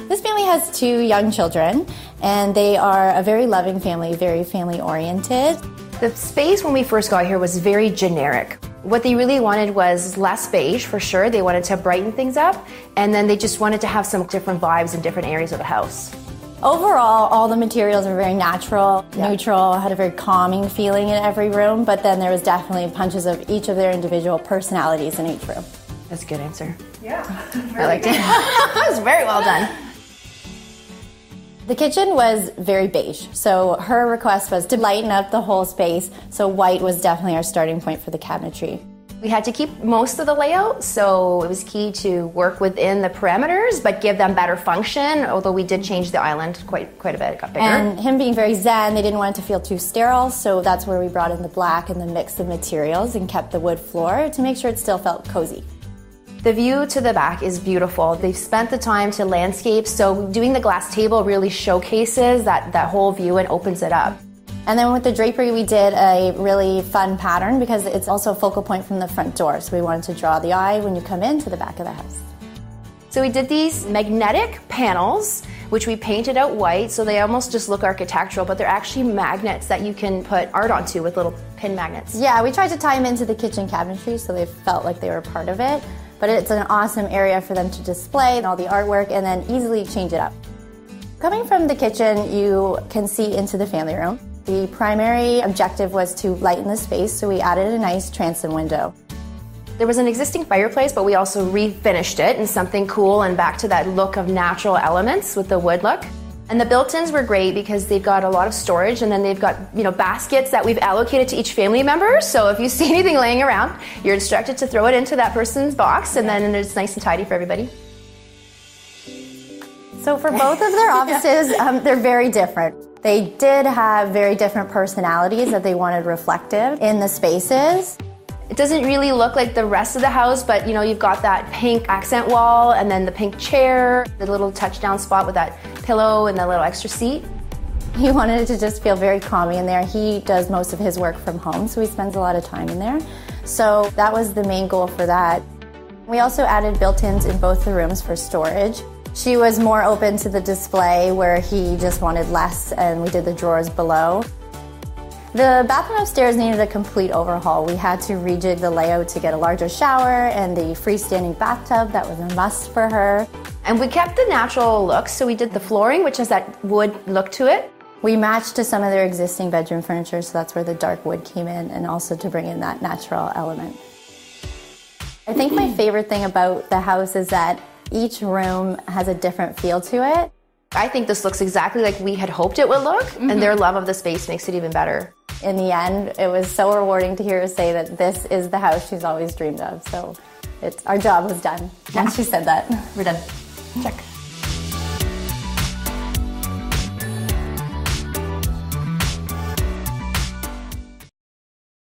This family has 2 young children, and they are a very loving family, very family-oriented. The space when we first got here was very generic. What they really wanted was less beige, for sure. They wanted to brighten things up, and then they just wanted to have some different vibes in different areas of the house. Overall, all the materials are very natural, neutral, had a very calming feeling in every room, but then there was definitely punches of each of their individual personalities in each room. That's a good answer. Yeah. I liked it. That was very well done. The kitchen was very beige, so her request was to lighten up the whole space, so white was definitely our starting point for the cabinetry. We had to keep most of the layout, so it was key to work within the parameters, but give them better function, although we did change the island quite a bit. It got bigger. And him being very zen, they didn't want it to feel too sterile, so that's where we brought in the black and the mix of materials and kept the wood floor to make sure it still felt cozy. The view to the back is beautiful. They've spent the time to landscape, so doing the glass table really showcases that whole view and opens it up. And then with the drapery, we did a really fun pattern because it's also a focal point from the front door, so we wanted to draw the eye when you come into the back of the house. So we did these magnetic panels, which we painted out white, so they almost just look architectural, but they're actually magnets that you can put art onto with little pin magnets. Yeah, we tried to tie them into the kitchen cabinetry so they felt like they were part of it. But it's an awesome area for them to display all the artwork and then easily change it up. Coming from the kitchen, you can see into the family room. The primary objective was to lighten the space, so we added a nice transom window. There was an existing fireplace, but we also refinished it in something cool and back to that look of natural elements with the wood look. And the built-ins were great because they've got a lot of storage, and then they've got, baskets that we've allocated to each family member. So if you see anything laying around, you're instructed to throw it into that person's box, and then it's nice and tidy for everybody. So for both of their offices, they're very different. They did have very different personalities that they wanted reflective in the spaces. It doesn't really look like the rest of the house, but you've got that pink accent wall and then the pink chair, the little touchdown spot with that pillow and the little extra seat. He wanted it to just feel very calming in there. He does most of his work from home, so he spends a lot of time in there. So that was the main goal for that. We also added built-ins in both the rooms for storage. She was more open to the display where he just wanted less, and we did the drawers below. The bathroom upstairs needed a complete overhaul. We had to rejig the layout to get a larger shower and the freestanding bathtub. That was a must for her. And we kept the natural look, so we did the flooring, which has that wood look to it. We matched to some of their existing bedroom furniture, so that's where the dark wood came in, and also to bring in that natural element. I think my favorite thing about the house is that each room has a different feel to it. I think this looks exactly like we had hoped it would look, and their love of the space makes it even better. In the end, it was so rewarding to hear her say that this is the house she's always dreamed of. So our job was done once she said that. We're done. Check.